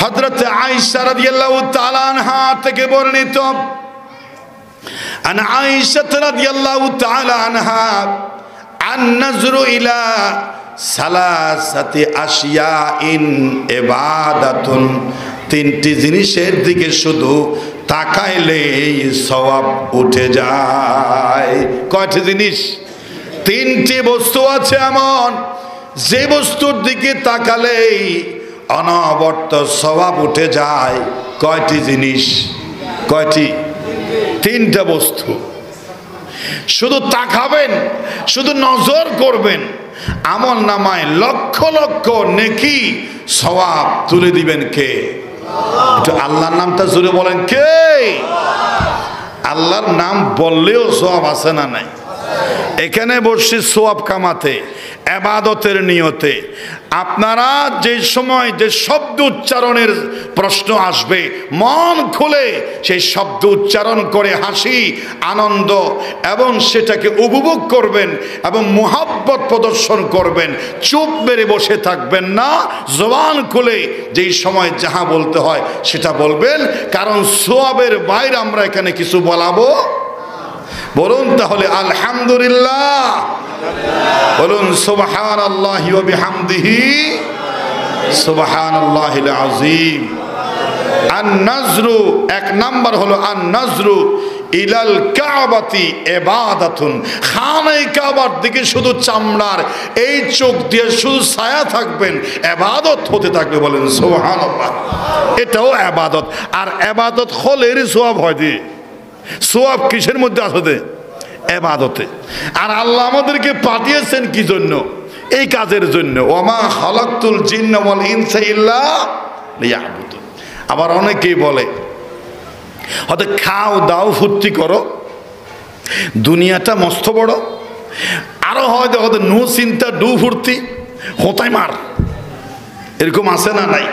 হযরত আয়েশা রাদিয়াল্লাহু তাআলা আনহা থেকে বর্ণিত, আন আয়েশা রাদিয়াল্লাহু তাআলা আনহা আন-নাজরু ইলা সালাসাতি আশিয়াইন ইবাদাতুন, তিনটি জিনিসের দিকে শুধু তাকাইলেই সওয়াব উঠে যায়। কয়টি জিনিস? তিনটি বস্তু আছে এমন যে বস্তুর দিকে তাকালেই অনবরত সওয়াব উঠে যায়। কয়টি জিনিস? কয়টি? তিনটা বস্তু। শুধু তাকাবেন, শুধু নজর করবেন, আমল নামায় লক্ষ লক্ষ নেকি সওয়াব তুলে দিবেন কে? একটু আল্লাহর নামটা জোরে বলেন, কে? আল্লাহর নাম বললেও সওয়াব আছে না নাই? এখানে বসছি সওয়াব কামাতে, ইবাদতের নিয়তে। আপনারা যে সময় যে শব্দ উচ্চারণের প্রশ্ন আসবে, মন খুলে সেই শব্দ উচ্চারণ করে হাসি আনন্দ এবং সেটাকে উপভোগ করবেন এবং মুহাব্বত প্রদর্শন করবেন। চুপ মেরে বসে থাকবেন না, জবান খুলে যেই সময় যাহা বলতে হয় সেটা বলবেন, কারণ সওয়াবের বাইরে আমরা এখানে কিছু বলাবো। বলুন তাহলে আলহামদুলিল্লাহ, বলুন সুবহানাল্লাহি ওয়া বিহামদিহি সুবহানাল্লাহিল আযীম। আন-নাজরু, এক নাম্বার হলো আন-নাজরু ইলাল কাবাতি ইবাদাতুন, খানায়ে কাবার দিকে শুধু চামড়ার এই চোখ দিয়ে শুধু ছায়া থাকবেন, ইবাদত হতে থাকবে। বলেন সুবহানাল্লাহ। এটাও ইবাদত। আর ইবাদত হলের সওয়াব হয় দি। সওয়াব কিসের মধ্যে আছে? ইবাদতে। আর আল্লাহ আমাদেরকে পাঠিয়েছেন কি জন্য? এই কাজের জন্য। ওমা খালাকতুল জিন্না ওয়াল ইনসা ইল্লা লিয়াবুদুন। আবার অনেকেই বলে হয়তো খাও দাও ফুর্তি করো, দুনিয়াটা মস্ত বড়। আরো হয়তো হয়তো নো চিন্তা ডু ফুর্তি হোতাই মার, এরকম আছে না নাই?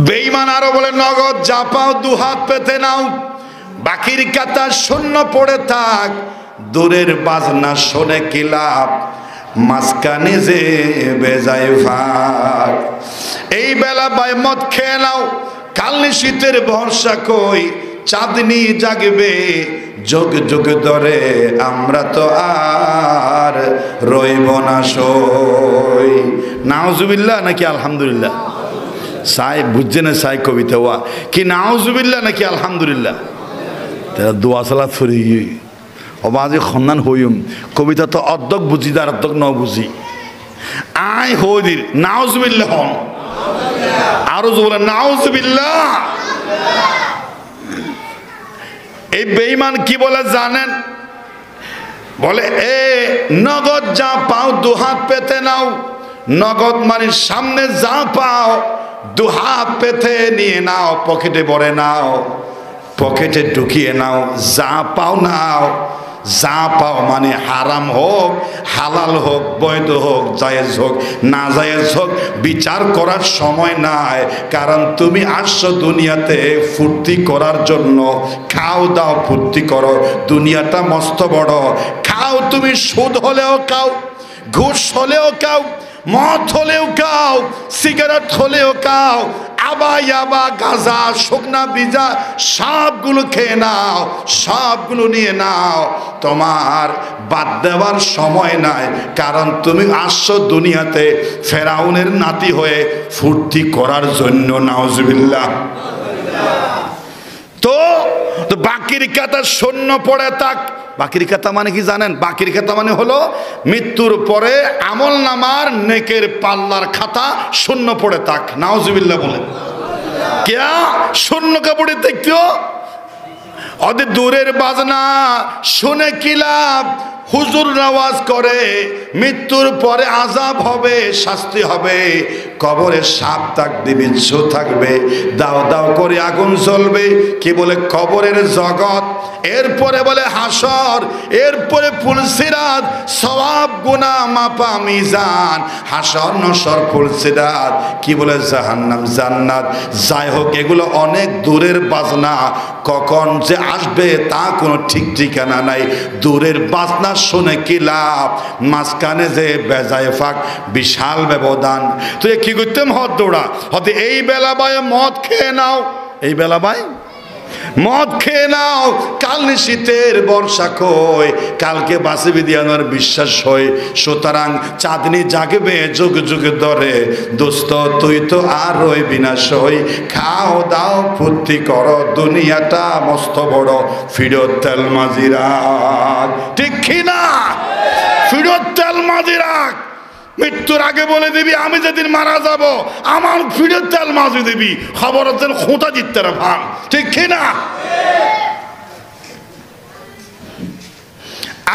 বেঈমান আরো বলে নগদ যা পাও দু হাত পেতে নাও, বাকির কাতা শূন্য পড়ে থাক, দূরের বাজনা শোনে কি লাভ, মাঝখানে যে বেজায় ভাগ। এই বেলা বাই মদ খেয়ে নাও, কাল শীতের ভরসা কই, চাঁদনি জাগবে যোগ যোগ ধরে, আমরা তো আর রইব না সই। নাউজুবিল্লাহ নাকি আলহামদুলিল্লাহ? সাই বুঝছে না সাই কবিতা ওয়া কি নাউজুবিল্লাহ নাকি আলহামদুলিল্লাহ? তারা দোয়া সালাত ফরি অবাজে খন্নান হইম কবিতা তো অর্ধক বুঝি তার অর্ধক ন বুঝি। আই হইদির নাউজুবিল্লাহ হন, আরো জোরে নাউজুবিল্লাহ। এই বেঈমান কি বলে জানেন? বলে এ নগদ যা পাও দু হাত পেতে নাও। নগদ মানে সামনে যা পাও দু হাত পেতে নিয়ে নাও, পকেটে ভরে নাও, পকেটে ঢুকিয়ে নাও, যা পাও নাও। যা পাও মানে হারাম হোক হালাল হোক বৈধ হোক জায়েজ হোক না জায়েজ হোক, বিচার করার সময় নাই। কারণ তুমি আসছো দুনিয়াতে ফুর্তি করার জন্য। খাও দাও ফুর্তি করো, দুনিয়াটা মস্ত বড়। খাও, তুমি সুদ হলেও খাও, ঘুষ হলেও খাও, মদ হলেও খাও, সিগারেট হলেও খাও, আবা গাঁজা শুকনা বিজা সবগুলো খেয়ে নাও, সবগুলো নিয়ে নাও। তোমার বাদ দেওয়ার সময় নাই, কারণ তুমি আসছো দুনিয়াতে ফেরাউনের নাতি হয়ে ফুর্তি করার জন্য। নাউজুবিল্লাহ। তো বাকির কাতা শূন্য পড়ে থাক। বাকির খাতা মানে কি জানেন? বাকির খাতা মানে হলো মৃত্যুর পরে আমল নামার নেকের পাল্লার খাতা শূন্য পড়ে থাক। নাউজুবিল্লাহ বলে क्या শূন্য কাপড়ে দেখতো ওদের দূরের বাজনা শুনে কি লাভ? হুজুর আওয়াজ করে মৃত্যুর পরে আযাব হবে, শাস্তি হবে, কবরে সাপ থাকবে, বিচ্ছু থাকবে, দাও দাও করে আগুন জ্বলবে। কি বলে? কবরের জগৎ। এরপরে বলে হাসর, এরপরে পুলসিরাত, সওয়াব গুনাহ মাপা মিজান, হাসর নসর পুলসিরাত। কি বলে? জাহান্নাম জান্নাত। যাই হোক, এগুলো অনেক দূরের বাজনা, কখন যে আসবে তা কোনো ঠিক ঠিকানা নাই। দূরের বাজনা শুনে কি লাভ, মাঝখানে যে বেজায় ফাঁক বিশাল ব্যবধান। তুই কি করতে মদ দৌড়া হতে এই বেলা বায় মদ খেয়ে নাও, এই বেলা বায় মদ খেয়ে নাও, কাল শীতের বর্ষা কই, কালকে বাঁচিবি দিয়ানোর বিশ্বাস হয়। সুতরাং চাঁদনি জাগবে যুগ যুগ ধরে, দোস্ত তুই তো আর ওই বিনাশ হই। খাও দাও ফুর্তি করো, দুনিয়াটা মস্ত বড়, ফিরত তেল মাঝি রাখ। ঠিক কি না? ফিরত তেল মাঝি রাখ। মৃত্যুর আগে বলে দিবি আমি যেদিন মারা যাব আমার ফিরত তেল মাঝি দিবি, খবর হচ্ছে খোঁটা জিততে ভাঙ। ঠিক কি না?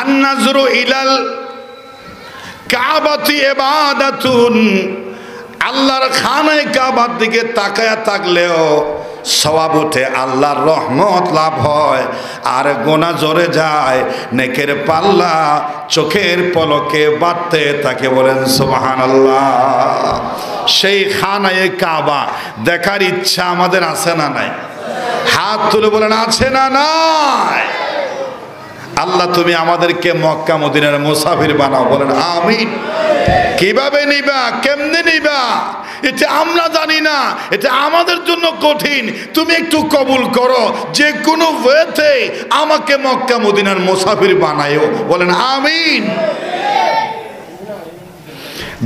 আন-নাজরু ইলাল কাবাতি ইবাদাতুন, আল্লাহর খানায় কাবার দিকে তাকায়া থাকলেও সওয়াব ওঠে, আল্লাহর রহমত লাভ হয়, আর গোনা জোরে যায়, নেকের পাল্লা চোখের পলকে বাড়তে তাকে বলেন সুবহানাল্লাহ। সেই খানায় কাবা দেখার ইচ্ছা আমাদের আছে না নাই? হাত তুলে বলেন আছে না নাই? আল্লাহ তুমি আমাদেরকে মক্কা মদিনার মুসাফির বানাও, বলেন আমিন। কিভাবে নিবা, কেমনে নিবা এটা আমরা জানি না, এটা আমাদের জন্য কঠিন। তুমি একটু কবুল করো, যে কোনো ওয়েতে আমাকে মক্কা মদিনার মুসাফির বানায়ো, বলেন আমিন।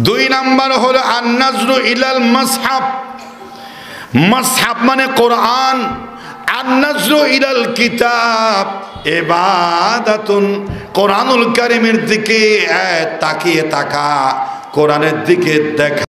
দুই নাম্বার হলো আন-নাজরু ইলাল মাসহাব। মাসহাব মানে কোরআন, আন-নাজরু ইলাল কিতাব ইবাদাতুন, কোরআনুল কারীমের দিকে তাকিয়ে থাকা, কোরআনের দিকে দেখা।